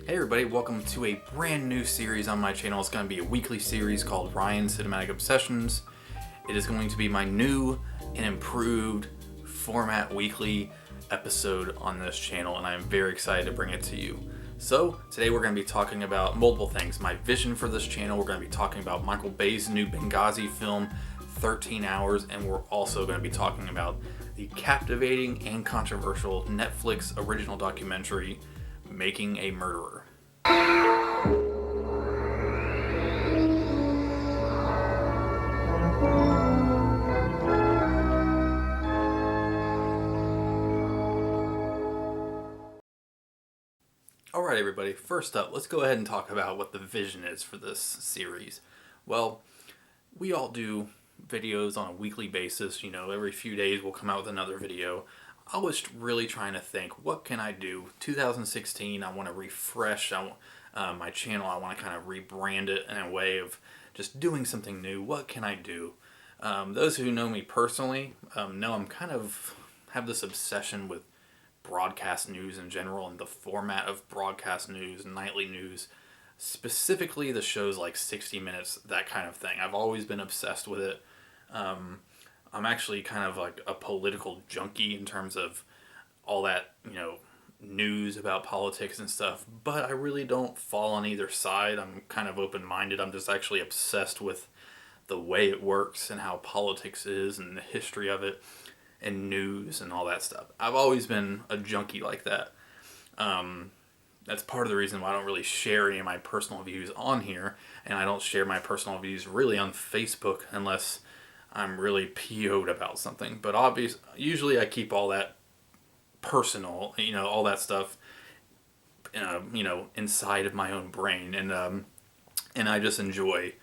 Hey everybody, welcome to a brand new series on my channel. It's going to be a weekly series called Ryan's Cinematic Obsessions. It is going to be my new and improved format weekly episode on this channel, and I am very excited to bring it to you. So, today we're going to be talking about multiple things. My vision for this channel, we're going to be talking about Michael Bay's new Benghazi film, 13 Hours, and we're also going to be talking about the captivating and controversial Netflix original documentary, Making a Murderer. Alright everybody, first up, let's go ahead and talk about what the vision is for this series. Well, we all do videos on a weekly basis, every few days we'll come out with another video. I was really trying to think, what can I do? 2016, I want to refresh my channel. I want to kind of rebrand it in a way of just doing something new. What can I do? Those who know me personally know I'm kind of have this obsession with broadcast news in general and the format of broadcast news, nightly news, specifically the shows like 60 Minutes, that kind of thing. I've always been obsessed with it. I'm actually kind of like a political junkie in terms of all that, news about politics and stuff, but I really don't fall on either side. I'm kind of open-minded. I'm just actually obsessed with the way it works and how politics is and the history of it and news and all that stuff. I've always been a junkie like that. That's part of the reason why I don't really share any of my personal views on here, and I don't share my personal views really on Facebook unless I'm really PO'd about something. But usually I keep all that personal, all that stuff, inside of my own brain, and I just enjoy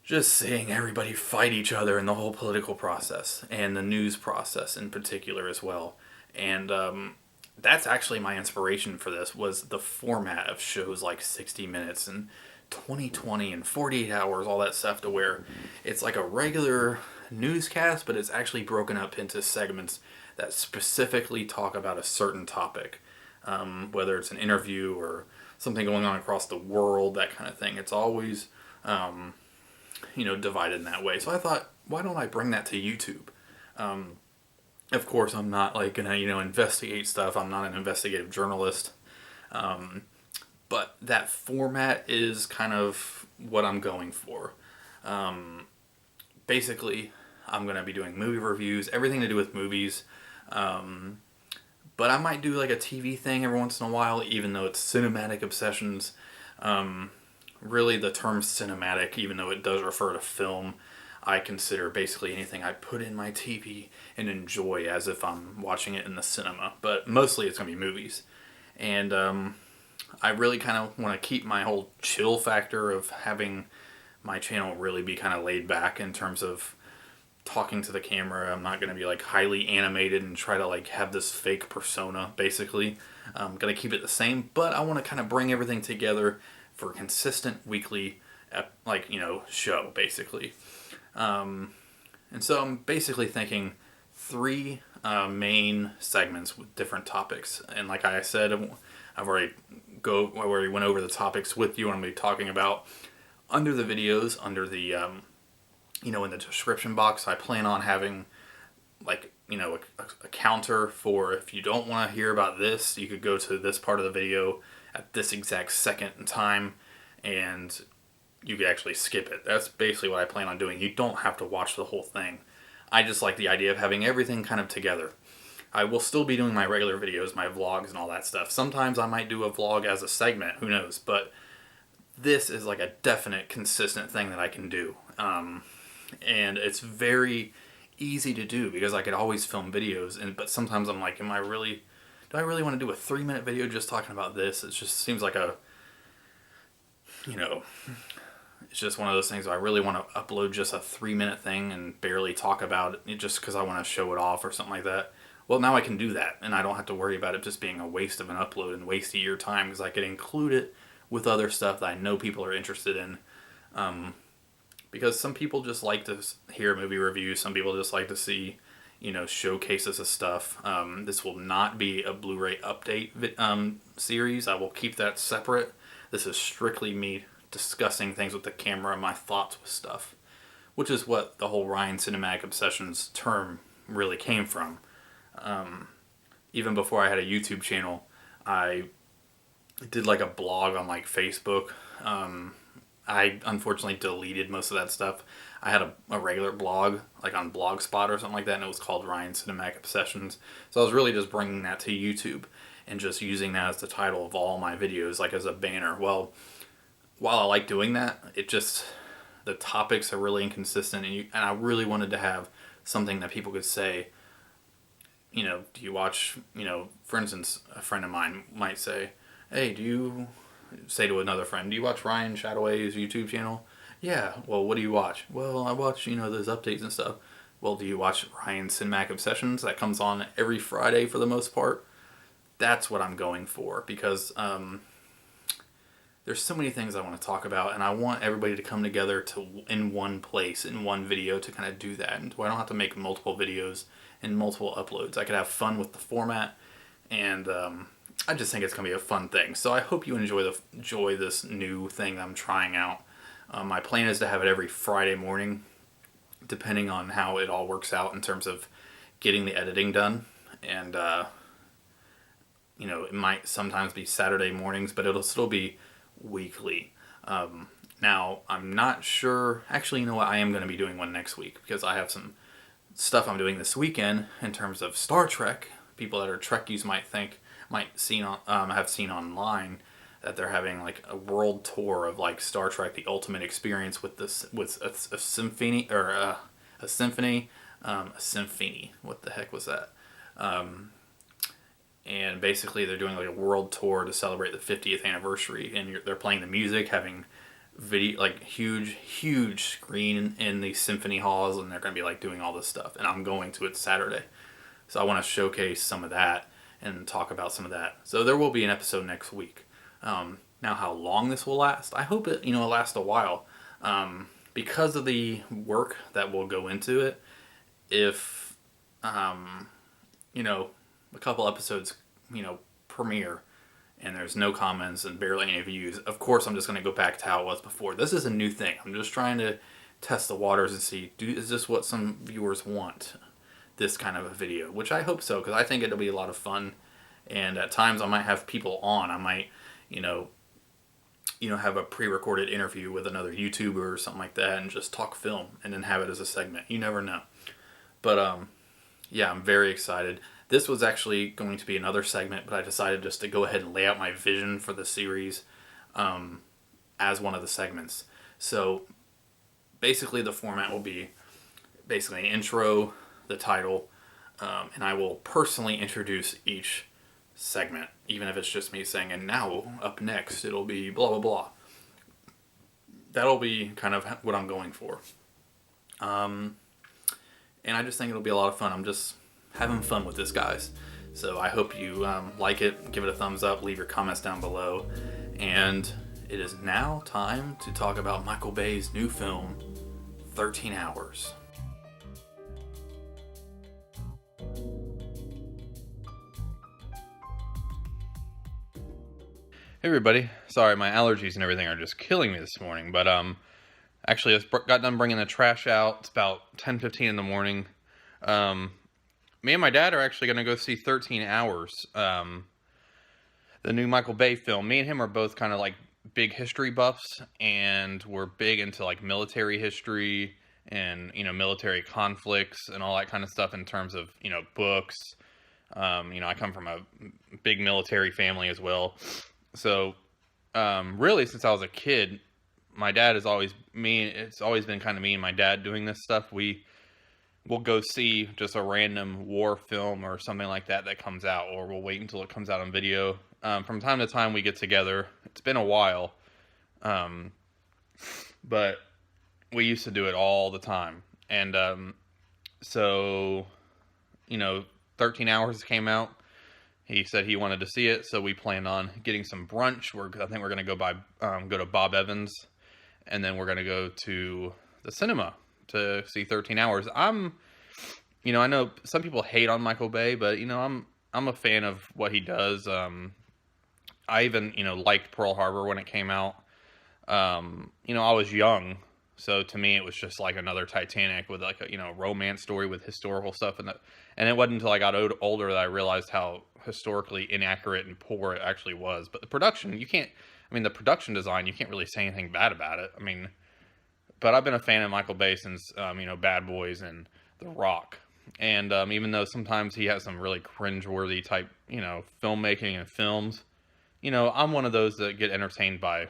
just seeing everybody fight each other in the whole political process and the news process in particular as well. And that's actually my inspiration for this, was the format of shows like 60 Minutes and 2020 and 48 Hours, all that stuff, to where it's like a regular newscast, but it's actually broken up into segments that specifically talk about a certain topic, whether it's an interview or something going on across the world, that kind of thing. It's always divided in that way. So I thought, why don't I bring that to YouTube? Of course, I'm not like gonna investigate stuff. I'm not an investigative journalist. But that format is kind of what I'm going for. Basically, I'm going to be doing movie reviews, everything to do with movies. But I might do like a TV thing every once in a while, even though it's cinematic obsessions. Really, the term cinematic, even though it does refer to film, I consider basically anything I put in my TV and enjoy as if I'm watching it in the cinema. But mostly it's going to be movies. And I really kind of want to keep my whole chill factor of having my channel really be kind of laid back in terms of talking to the camera. I'm not going to be like highly animated and try to like have this fake persona, basically. I'm going to keep it the same, but I want to kind of bring everything together for a consistent weekly show, basically. And so I'm basically thinking 3 main segments with different topics. And like I said, I already went over the topics with you, and I'm going to be talking about under the videos, under the, in the description box. I plan on having, a counter for if you don't want to hear about this, you could go to this part of the video at this exact second in time, and you could actually skip it. That's basically what I plan on doing. You don't have to watch the whole thing. I just like the idea of having everything kind of together. I will still be doing my regular videos, my vlogs and all that stuff. Sometimes I might do a vlog as a segment, who knows, but this is like a definite, consistent thing that I can do. And it's very easy to do because I could always film videos, but sometimes I'm like, do I really want to do a 3-minute video just talking about this? It just seems like it's just one of those things where I really want to upload just a 3-minute thing and barely talk about it just because I want to show it off or something like that. Well, now I can do that, and I don't have to worry about it just being a waste of an upload and waste of your time, because I could include it with other stuff that I know people are interested in. Because some people just like to hear movie reviews, some people just like to see, showcases of stuff. This will not be a Blu-ray update series. I will keep that separate. This is strictly me discussing things with the camera and my thoughts with stuff, which is what the whole Ryan Cinematic Obsessions term really came from. Even before I had a YouTube channel, I did like a blog on like Facebook. I unfortunately deleted most of that stuff. I had a regular blog, like on Blogspot or something like that, and it was called Ryan Cinematic Obsessions. So I was really just bringing that to YouTube and just using that as the title of all my videos, like as a banner. Well, while I like doing that, the topics are really inconsistent, and I really wanted to have something that people could say, do you watch, for instance, a friend of mine might say, hey, do you say to another friend, do you watch Ryan Chattaway's YouTube channel? Yeah. Well, what do you watch? Well, I watch, those updates and stuff. Well, do you watch Ryan Cinematic Obsessions? That comes on every Friday for the most part. That's what I'm going for, because there's so many things I want to talk about, and I want everybody to come together in one place, in one video, to kind of do that. And I don't have to make multiple videos and multiple uploads. I could have fun with the format, and I just think it's going to be a fun thing. So I hope you enjoy this new thing that I'm trying out. My plan is to have it every Friday morning, depending on how it all works out in terms of getting the editing done. And, it might sometimes be Saturday mornings, but it'll still be weekly. Now, I'm not sure. Actually, you know what? I am going to be doing one next week, because I have some stuff I'm doing this weekend in terms of Star Trek. People that are Trekkies might have seen online that they're having like a world tour of like Star Trek: The Ultimate Experience with a symphony or a symphony. What the heck was that? And basically they're doing like a world tour to celebrate the 50th anniversary, and they're playing the music, having video, like huge screen in the symphony halls, and they're going to be like doing all this stuff, and I'm going to it Saturday. So I want to showcase some of that and talk about some of that. So there will be an episode next week. Now how long this will last, I hope it lasts a while, because of the work that will go into it. If a couple episodes premiere and there's no comments and barely any views, of course I'm just going to go back to how it was before. This is a new thing. I'm just trying to test the waters and see, is this what some viewers want, this kind of a video, which I hope so, because I think it'll be a lot of fun. And at times I might have people on. I might have a pre-recorded interview with another YouTuber or something like that, and just talk film and then have it as a segment. You never know. But yeah, I'm very excited. This was actually going to be another segment, but I decided just to go ahead and lay out my vision for the series as one of the segments. So basically the format will be basically an intro, the title, and I will personally introduce each segment, even if it's just me saying, and now up next it'll be blah blah blah. That'll be kind of what I'm going for. And I just think it'll be a lot of fun. I'm just having fun with this, guys. So I hope you like it. Give it a thumbs up. Leave your comments down below. And it is now time to talk about Michael Bay's new film, 13 Hours. Hey everybody. Sorry, my allergies and everything are just killing me this morning. But actually, I just got done bringing the trash out. It's about 10:15 in the morning. Me and my dad are actually going to go see 13 Hours, the new Michael Bay film. Me and him are both kind of like big history buffs, and we're big into like military history and, military conflicts and all that kind of stuff in terms of, books. I come from a big military family as well. So, really, since I was a kid, my dad it's always been kind of me and my dad doing this stuff. We'll go see just a random war film or something like that comes out, or we'll wait until it comes out on video. From time to time we get together. It's been a while, but we used to do it all the time. And so 13 Hours came out. He said he wanted to see it, so we planned on getting some brunch. I think we're going to go to Bob Evans, and then we're going to go to the cinema to see 13 Hours. I'm I know some people hate on Michael Bay, but I'm a fan of what he does. I even liked Pearl Harbor when it came out. I was young, so to me it was just like another Titanic with like a romance story with historical stuff, and it wasn't until I got older that I realized how historically inaccurate and poor it actually was. But the production, the production design, you can't really say anything bad about it. But I've been a fan of Michael Bay since Bad Boys and The Rock. And even though sometimes he has some really cringeworthy type, filmmaking and films, I'm one of those that get entertained by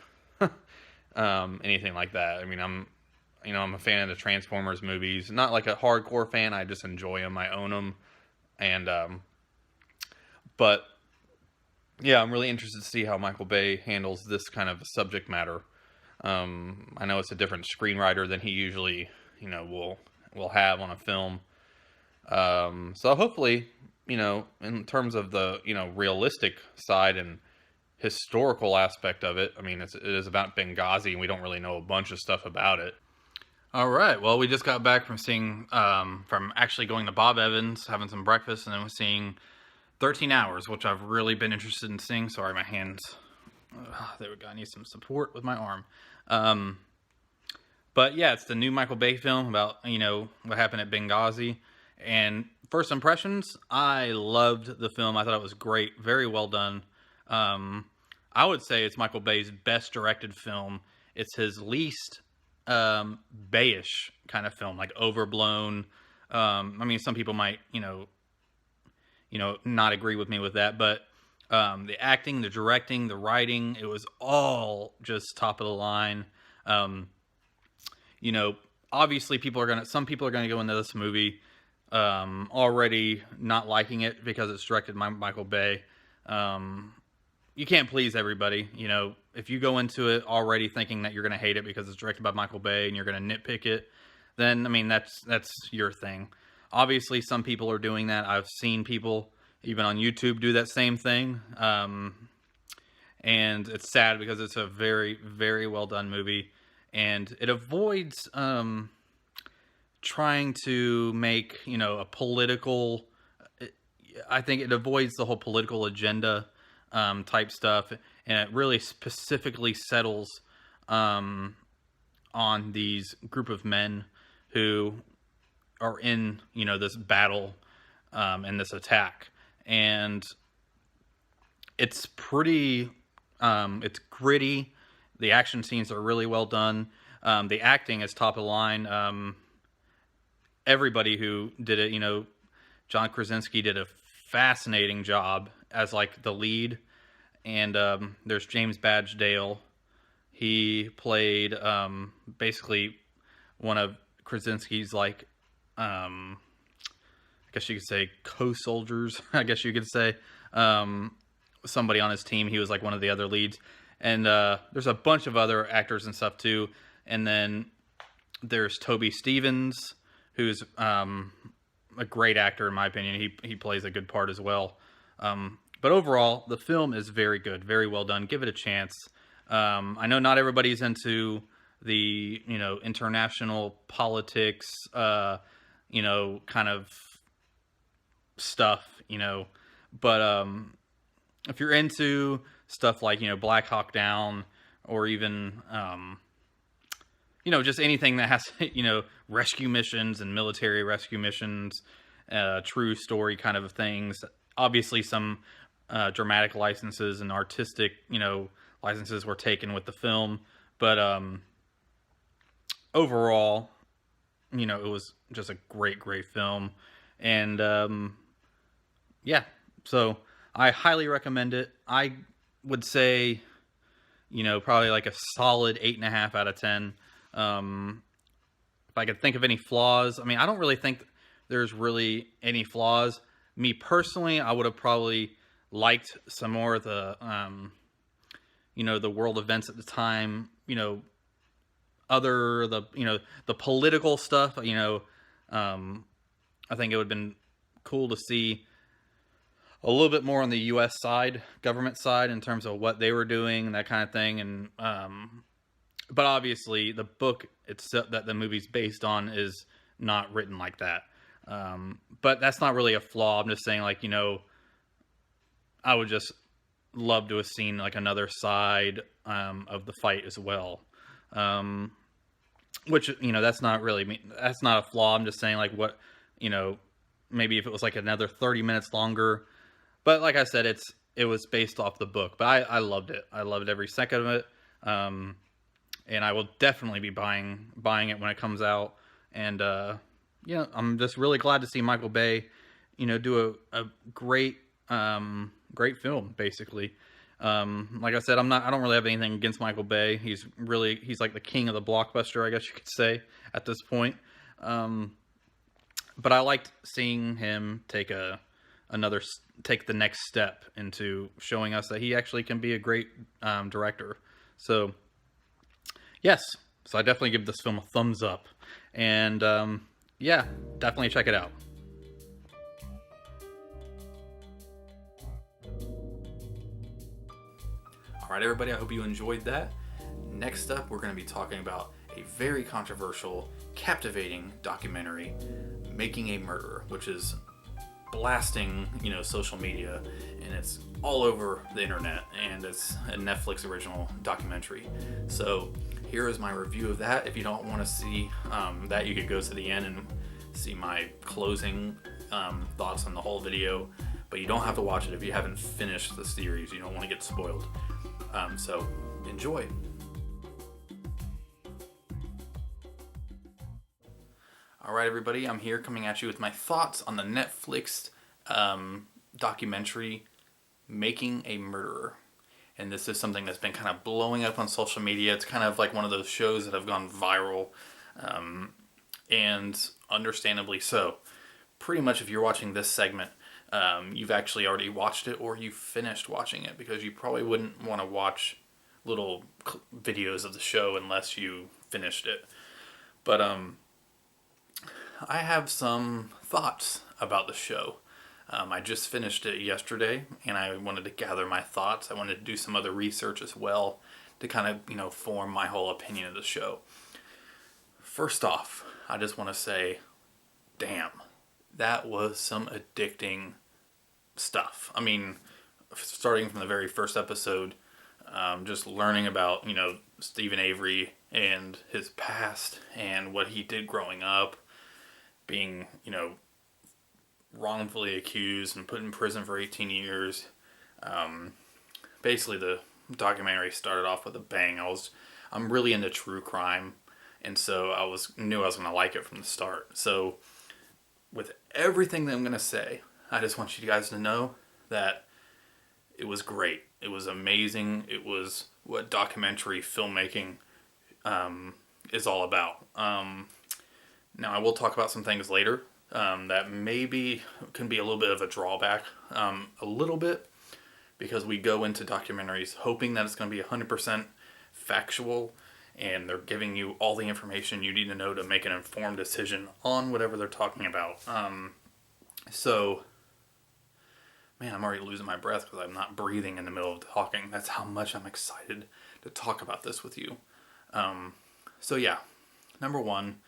anything like that. I'm a fan of the Transformers movies. Not like a hardcore fan. I just enjoy them. I own them. And, but yeah, I'm really interested to see how Michael Bay handles this kind of subject matter. I know it's a different screenwriter than he usually, will have on a film. So hopefully, in terms of the, realistic side and historical aspect of it, it is about Benghazi, and we don't really know a bunch of stuff about it. All right. Well, we just got back from from actually going to Bob Evans, having some breakfast, and then we're seeing 13 Hours, which I've really been interested in seeing. Sorry, my hands. There we go. I need some support with my arm. But yeah, it's the new Michael Bay film about, what happened at Benghazi. And first impressions, I loved the film. I thought it was great. Very well done. I would say it's Michael Bay's best directed film. It's his least Bayish kind of film, like overblown. Some people might, not agree with me with that, but the acting, the directing, the writing, it was all just top of the line. Obviously some people are gonna go into this movie already not liking it because it's directed by Michael Bay. You can't please everybody. If you go into it already thinking that you're gonna hate it because it's directed by Michael Bay and you're gonna nitpick it, then that's your thing. Obviously, some people are doing that. I've seen people even on YouTube do that same thing. And it's sad because it's a very, very well done movie. And it avoids trying to make, a political... I think it avoids the whole political agenda type stuff. And it really specifically settles on these group of men who are in, this battle and this attack. And it's pretty... it's gritty. The action scenes are really well done. The acting is top of the line. Everybody who did it, John Krasinski did a fascinating job as like the lead. And there's James Badge Dale. He played basically one of Krasinski's like, I guess you could say co-soldiers. I guess you could say somebody on his team. He was like one of the other leads. And there's a bunch of other actors and stuff too. And then there's Toby Stephens, who's a great actor in my opinion. He plays a good part as well. But overall, the film is very good, very well done. Give it a chance. I know not everybody's into the international politics, kind of stuff, but if you're into stuff like Black Hawk Down, or even just anything that has rescue missions and military rescue missions, true story kind of things. Obviously, some dramatic licenses and artistic licenses were taken with the film, but overall, it was just a great film. And yeah, so I highly recommend it. I would say, probably like a solid 8.5 out of 10. If I could think of any flaws, I don't really think there's really any flaws. Me personally, I would have probably liked some more of the, the world events at the time, the political stuff, I think it would have been cool to see a little bit more on the U.S. side, government side, in terms of what they were doing and that kind of thing. And but obviously, the book itself that the movie's based on is not written like that. But that's not really a flaw. I'm just saying, like, I would just love to have seen like another side of the fight as well. Um, which that's not really that's not a flaw. I'm just saying like what you know maybe if it was like another 30 minutes longer. But like I said, it was based off the book. But I loved it. I loved every second of it. Um, and I will definitely be buying it when it comes out. And yeah, I'm just really glad to see Michael Bay, do a great great film basically. Like I said, I don't really have anything against Michael Bay. He's like the king of the blockbuster, I guess you could say at this point. Um, but I liked seeing him take the next step into showing us that he actually can be a great director. So yes, so I definitely give this film a thumbs up, and yeah, definitely check it out. All right, everybody, I hope you enjoyed that. Next up, we're going to be talking about a very controversial, captivating documentary, Making a Murderer, which is blasting, social media, and it's all over the internet, and it's a Netflix original documentary. So here is my review of that. If you don't want to see that, you could go to the end and see my closing thoughts on the whole video, but you don't have to watch it if you haven't finished the series. You don't want to get spoiled. So enjoy. All right, everybody, I'm here coming at you with my thoughts on the Netflix documentary Making a Murderer. And this is something that's been kind of blowing up on social media. It's kind of like one of those shows that have gone viral, and understandably so. Pretty much if you're watching this segment, you've actually already watched it or you finished watching it, because you probably wouldn't want to watch little videos of the show unless you finished it. But I have some thoughts about the show. I just finished it yesterday, and I wanted to gather my thoughts. I wanted to do some other research as well to kind of, form my whole opinion of the show. First off, I just want to say, damn, that was some addicting stuff. I mean, starting from the very first episode, just learning about, Stephen Avery and his past and what he did growing up, being, wrongfully accused and put in prison for 18 years. Basically, the documentary started off with a bang. I'm really into true crime, and so knew I was going to like it from the start. So, with everything that I'm going to say, I just want you guys to know that it was great. It was amazing. It was what documentary filmmaking is all about. Now, I will talk about some things later that maybe can be a little bit of a drawback, a little bit, because we go into documentaries hoping that it's going to be 100% factual, and they're giving you all the information you need to know to make an informed decision on whatever they're talking about. So, man, I'm already losing my breath because I'm not breathing in the middle of talking. That's how much I'm excited to talk about this with you. So yeah, number one,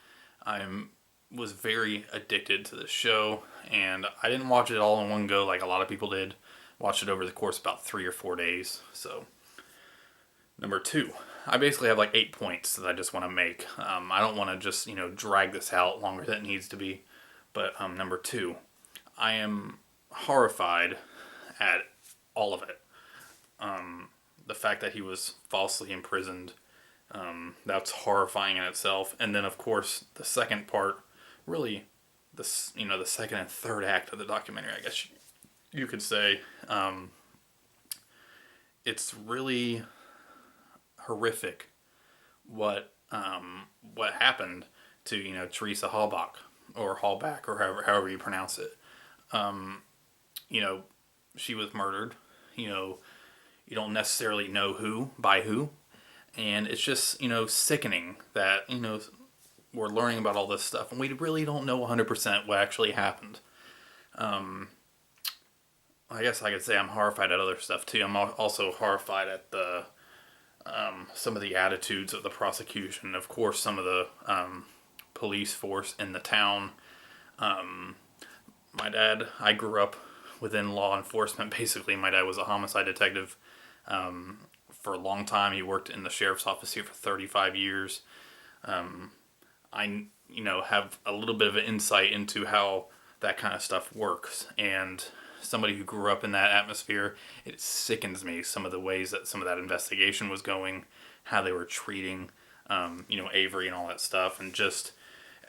was very addicted to the show, and I didn't watch it all in one go like a lot of people did. Watched it over the course of about 3 or 4 days. So, number two, I basically have like 8 points that I just want to make. I don't want to just, drag this out longer than it needs to be. But number two, I am horrified at all of it. The fact that he was falsely imprisoned, that's horrifying in itself. And then, of course, the second part, really, the second and third act of the documentary, I guess you could say, it's really horrific what happened to Teresa Halbach, or Hallback, or however you pronounce it. She was murdered. You don't necessarily know who by who, and it's just sickening that we're learning about all this stuff and we really don't know 100% what actually happened. I guess I could say I'm horrified at other stuff too. I'm also horrified at the some of the attitudes of the prosecution. Of course, some of the police force in the town. My dad, I grew up within law enforcement. Basically, my dad was a homicide detective for a long time. He worked in the sheriff's office here for 35 years. I, have a little bit of an insight into how that kind of stuff works. And somebody who grew up in that atmosphere, it sickens me some of the ways that some of that investigation was going, how they were treating, Avery and all that stuff, and just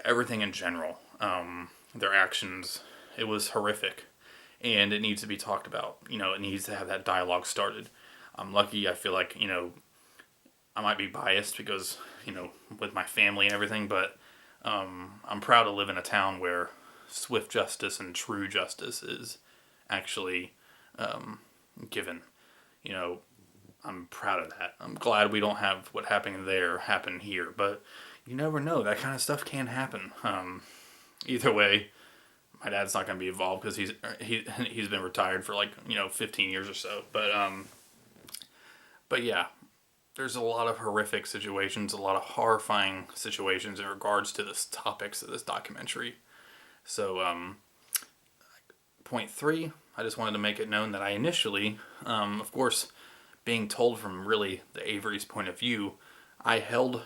everything in general. Their actions, it was horrific. And it needs to be talked about. It needs to have that dialogue started. I'm lucky, I feel like, I might be biased because, with my family and everything, but I'm proud to live in a town where swift justice and true justice is actually given. I'm proud of that. I'm glad we don't have what happened there happen here, but you never know. That kind of stuff can happen. Either way, my dad's not going to be involved because he's been retired for 15 years or so. But yeah, there's a lot of horrific situations, a lot of horrifying situations in regards to this topics of this documentary. So, point 3, I just wanted to make it known that I initially, of course, being told from really the Avery's point of view, I held,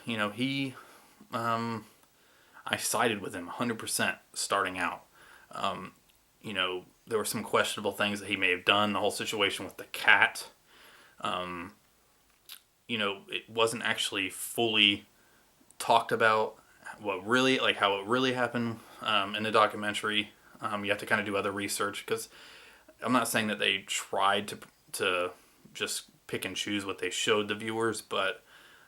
I sided with him 100% starting out. There were some questionable things that he may have done. The whole situation with the cat, it wasn't actually fully talked about how it really happened in the documentary. You have to kind of do other research because I'm not saying that they tried to just pick and choose what they showed the viewers, but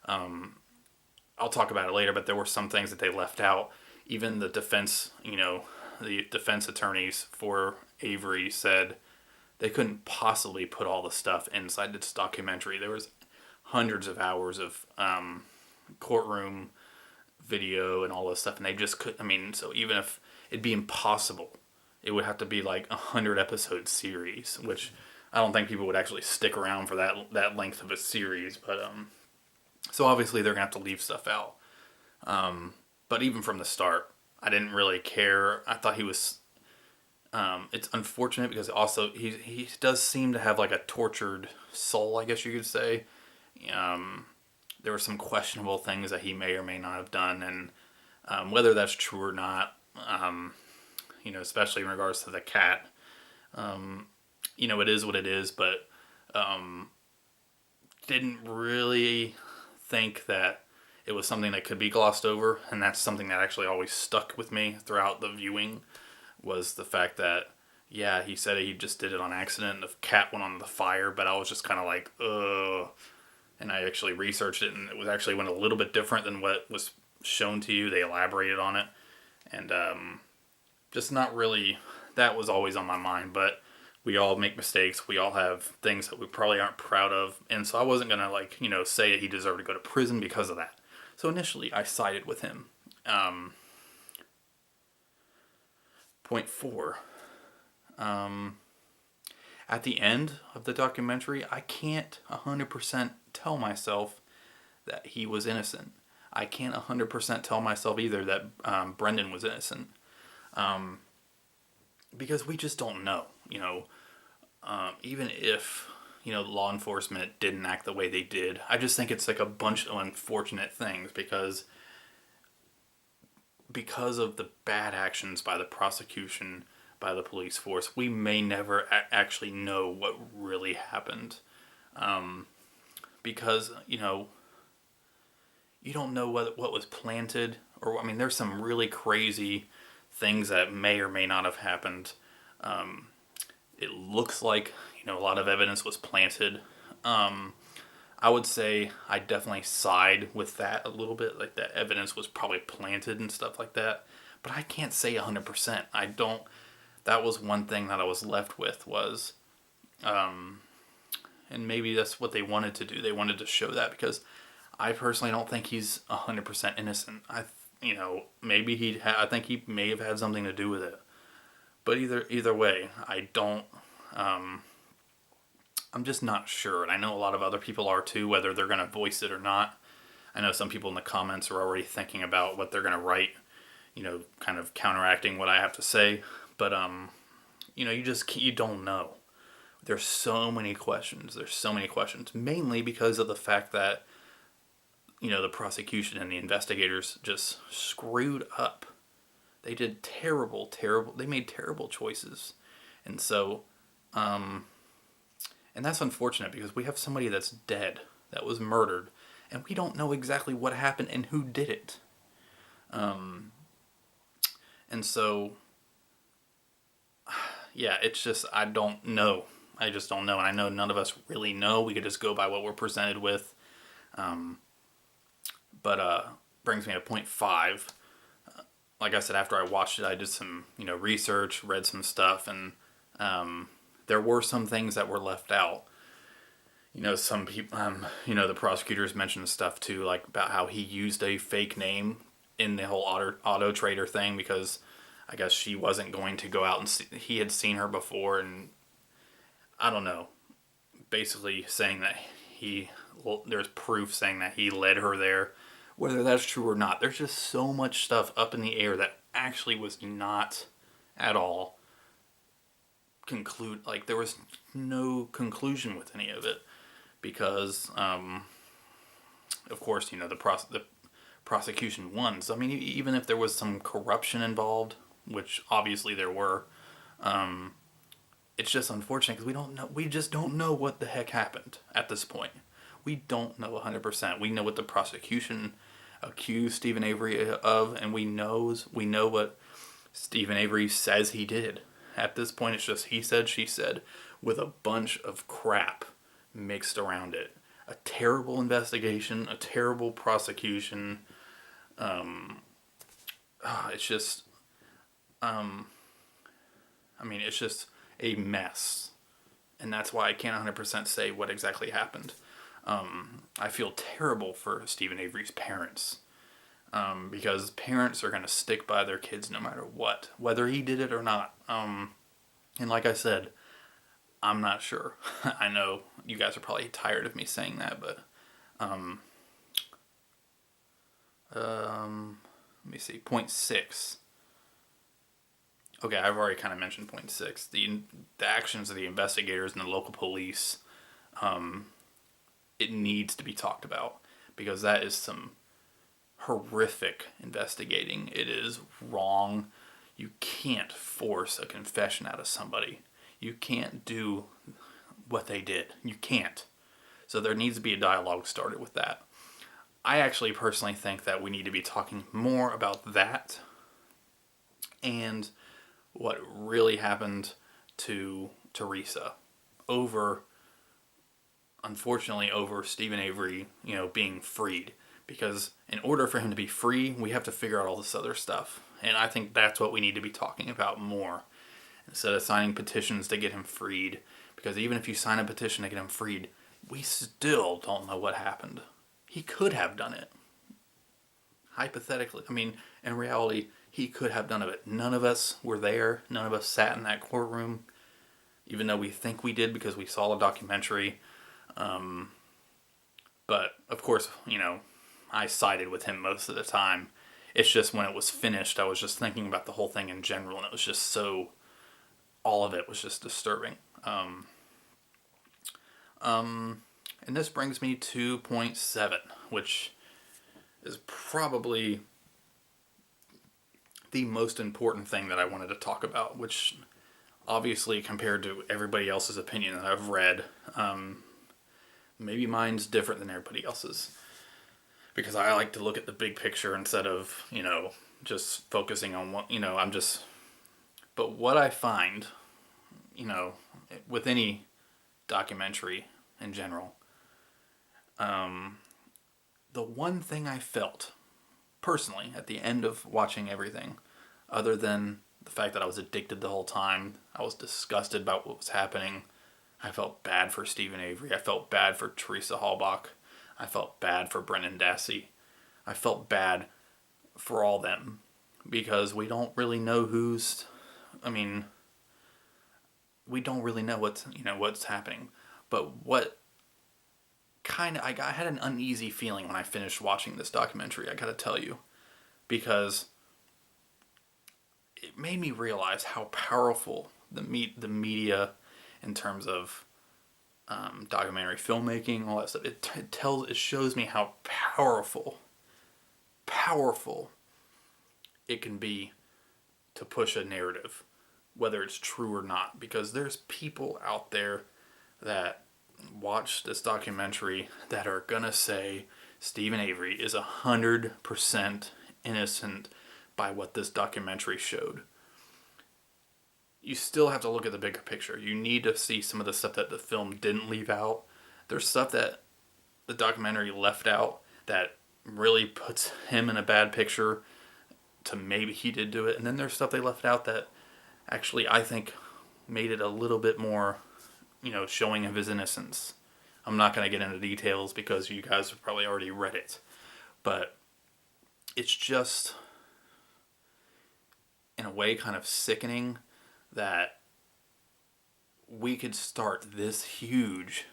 I'll talk about it later. But there were some things that they left out. Even the defense attorneys for Avery said they couldn't possibly put all the stuff inside this documentary. There was hundreds of hours of courtroom video and all this stuff, and they just couldn't. So even if it'd be impossible, it would have to be like 100-episode series, which I don't think people would actually stick around for that length of a series. But so obviously they're gonna have to leave stuff out. But even from the start, I didn't really care. I thought he was. It's unfortunate because also he does seem to have like a tortured soul, I guess you could say. There were some questionable things that he may or may not have done, and whether that's true or not, especially in regards to the cat, it is what it is. But didn't really think that it was something that could be glossed over, and that's something that actually always stuck with me throughout the viewing, was the fact that, yeah, he said he just did it on accident, and the cat went on the fire, but I was just kind of like, ugh, and I actually researched it, and it actually went a little bit different than what was shown to you. They elaborated on it, and just not really, that was always on my mind, but we all make mistakes. We all have things that we probably aren't proud of, and so I wasn't going to, say that he deserved to go to prison because of that. So initially, I sided with him. Point 4. At the end of the documentary, I can't 100% tell myself that he was innocent. I can't 100% tell myself either that Brendan was innocent. Because we just don't know. Even if law enforcement didn't act the way they did, I just think it's like a bunch of unfortunate things because of the bad actions by the prosecution, by the police force. We may never actually know what really happened, because you don't know what was planted, or there's some really crazy things that may or may not have happened. It looks like a lot of evidence was planted. I would say I definitely side with that a little bit, like that evidence was probably planted and stuff like that. But I can't say 100%. I don't. That was one thing that I was left with was, and maybe that's what they wanted to do. They wanted to show that because I personally don't think he's 100% innocent. Maybe I think he may have had something to do with it. But either way, I don't. I'm just not sure, and I know a lot of other people are too, whether they're going to voice it or not. I know some people in the comments are already thinking about what they're going to write, kind of counteracting what I have to say. But, you don't know. There's so many questions. Mainly because of the fact that, the prosecution and the investigators just screwed up. They did they made terrible choices. And so, and that's unfortunate because we have somebody that's dead, that was murdered, and we don't know exactly what happened and who did it. And so, yeah, it's just, I don't know. I just don't know. And I know none of us really know. We could just go by what we're presented with. But brings me to point 5. Like I said, after I watched it, I did some, research, read some stuff, and there were some things that were left out. Some people, the prosecutors mentioned stuff too, like about how he used a fake name in the whole auto trader thing because I guess she wasn't going to go out and see, he had seen her before, and I don't know, basically saying that there's proof saying that he led her there. Whether that's true or not, there's just so much stuff up in the air that actually was not at all there was no conclusion with any of it because, of course, the prosecution won. So, I mean, even if there was some corruption involved, which obviously there were, it's just unfortunate because we just don't know what the heck happened at this point. We don't know 100%. We know what the prosecution accused Stephen Avery of, and we know what Stephen Avery says he did. At this point, it's just he said, she said, with a bunch of crap mixed around it. A terrible investigation, a terrible prosecution. It's just, it's just a mess. And that's why I can't 100% say what exactly happened. I feel terrible for Stephen Avery's parents. Because parents are going to stick by their kids no matter what, whether he did it or not. And like I said, I'm not sure. I know you guys are probably tired of me saying that, but let me see. Point 6. Okay, I've already kind of mentioned point 6. The actions of the investigators and the local police, it needs to be talked about because that is some horrific investigating. It is wrong. You can't force a confession out of somebody. You can't do what they did. You can't. So there needs to be a dialogue started with that. I actually personally think that we need to be talking more about that and what really happened to Teresa unfortunately over Stephen Avery, being freed. Because in order for him to be free, we have to figure out all this other stuff. And I think that's what we need to be talking about more. Instead of signing petitions to get him freed. Because even if you sign a petition to get him freed, we still don't know what happened. He could have done it. Hypothetically. I mean, in reality, he could have done it. None of us were there. None of us sat in that courtroom. Even though we think we did because we saw a documentary. But, of course, I sided with him most of the time. It's just when it was finished, I was just thinking about the whole thing in general, and it was just all of it was just disturbing. And this brings me to point 7, which is probably the most important thing that I wanted to talk about, which obviously compared to everybody else's opinion that I've read, maybe mine's different than everybody else's. Because I like to look at the big picture instead of, just focusing on what, But what I find, with any documentary in general, the one thing I felt, personally, at the end of watching everything, other than the fact that I was addicted the whole time, I was disgusted about what was happening, I felt bad for Stephen Avery, I felt bad for Teresa Halbach, I felt bad for Brendan Dassey. I felt bad for all them because we don't really know we don't really know what's happening. But what I had an uneasy feeling when I finished watching this documentary, I gotta tell you. Because it made me realize how powerful the media, in terms of documentary filmmaking, all that stuff. It shows me how powerful it can be to push a narrative, whether it's true or not. Because there's people out there that watch this documentary that are gonna say Stephen Avery is 100% innocent by what this documentary showed. You still have to look at the bigger picture. You need to see some of the stuff that the film didn't leave out. There's stuff that the documentary left out that really puts him in a bad picture to maybe he did do it. And then there's stuff they left out that actually I think made it a little bit more, showing of his innocence. I'm not going to get into details because you guys have probably already read it. But it's just, in a way, kind of sickening that we could start this huge,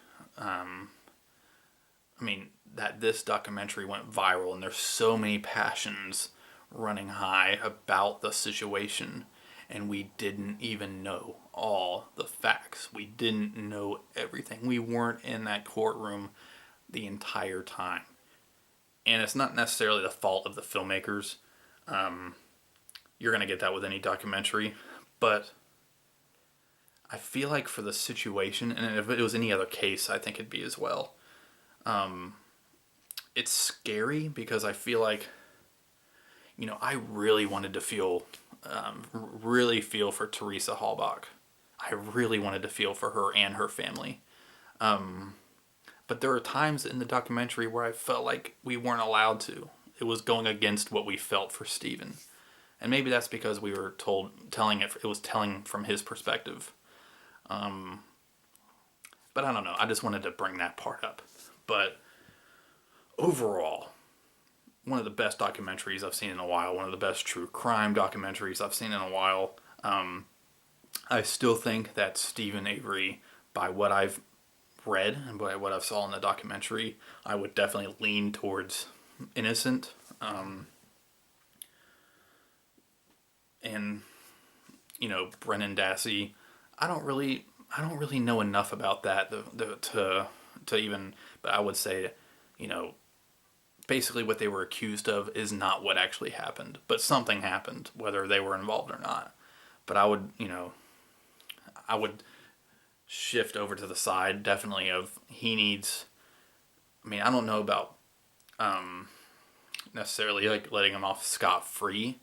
that this documentary went viral and there's so many passions running high about the situation, and we didn't even know all the facts. We didn't know everything. We weren't in that courtroom the entire time. And it's not necessarily the fault of the filmmakers. You're going to get that with any documentary. But I feel like for the situation, and if it was any other case, I think it'd be as well. It's scary because I feel like, I really wanted to feel for Teresa Halbach. I really wanted to feel for her and her family. But there are times in the documentary where I felt like we weren't allowed to. It was going against what we felt for Stephen. And maybe that's because we were it was telling from his perspective. But I don't know. I just wanted to bring that part up. But overall, one of the best documentaries I've seen in a while. One of the best true crime documentaries I've seen in a while. I still think that Stephen Avery, by what I've read and by what I've saw in the documentary, I would definitely lean towards innocent. And Brennan Dassey, I don't really know enough about that to even, but I would say, basically what they were accused of is not what actually happened, but something happened, whether they were involved or not. But I would shift over to the side, definitely, of he needs, I don't know about necessarily like letting him off scot-free.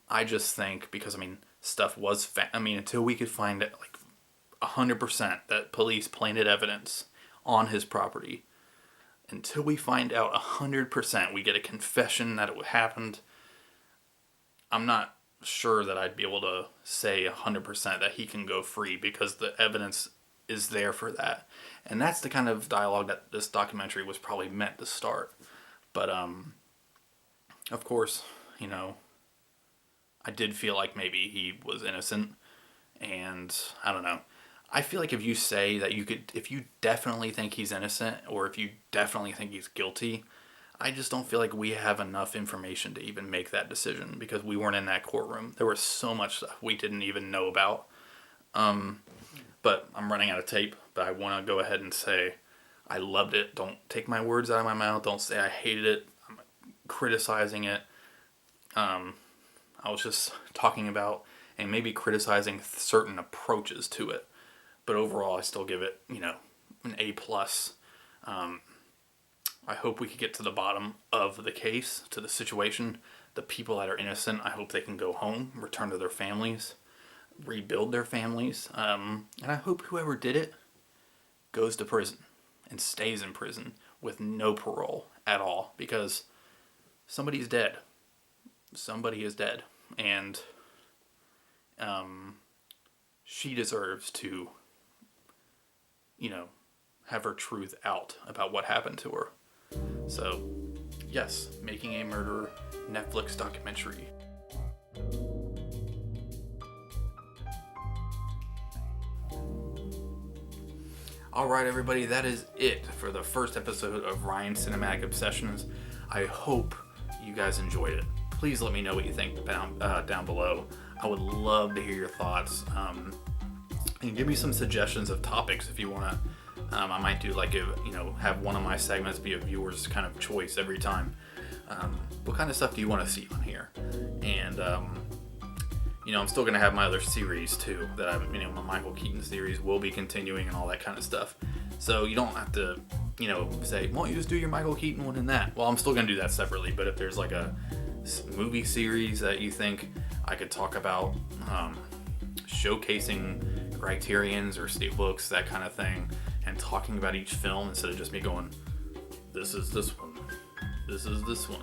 I just think because, stuff was, until we could find it, 100% that police planted evidence on his property, until we find out 100%, we get a confession that it happened, I'm not sure that I'd be able to say 100% that he can go free, because the evidence is there for that. And that's the kind of dialogue that this documentary was probably meant to start. But, of course, I did feel like maybe he was innocent, and I don't know. I feel like if you say that if you definitely think he's innocent, or if you definitely think he's guilty, I just don't feel like we have enough information to even make that decision, because we weren't in that courtroom. There was so much stuff we didn't even know about. But I'm running out of tape, but I want to go ahead and say I loved it. Don't take my words out of my mouth. Don't say I hated it. I'm criticizing it. I was just talking about and maybe criticizing certain approaches to it. But overall, I still give it, an A+. I hope we could get to the bottom of the case, to the situation. The people that are innocent, I hope they can go home, return to their families, rebuild their families. And I hope whoever did it goes to prison and stays in prison with no parole at all, because somebody's dead. Somebody is dead. And she deserves to, have her truth out about what happened to her. So, yes, Making a Murderer Netflix documentary. Alright, everybody, that is it for the first episode of Ryan's Cinematic Obsessions. I hope you guys enjoyed it. Please let me know what you think down below. I would love to hear your thoughts. And give me some suggestions of topics if you want to. I might do like have one of my segments be a viewer's kind of choice every time. What kind of stuff do you want to see on here? And I'm still gonna have my other series too. That my Michael Keaton series will be continuing and all that kind of stuff. So you don't have to, say, why don't you just do your Michael Keaton one and that? Well, I'm still gonna do that separately. But if there's like a movie series that you think I could talk about, showcasing criterions or steelbooks, that kind of thing, and talking about each film instead of just me going, this is this one, this is this one,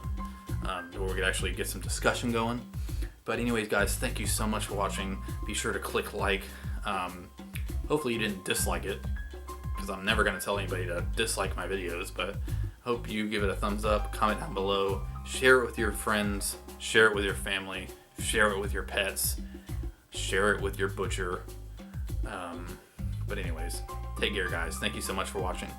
where we could actually get some discussion going. But anyways, guys, thank you so much for watching. Be sure to click like. Hopefully you didn't dislike it, because I'm never going to tell anybody to dislike my videos, but hope you give it a thumbs up, comment down below, share it with your friends, share it with your family, share it with your pets, share it with your butcher. But anyways, take care, guys. Thank you so much for watching.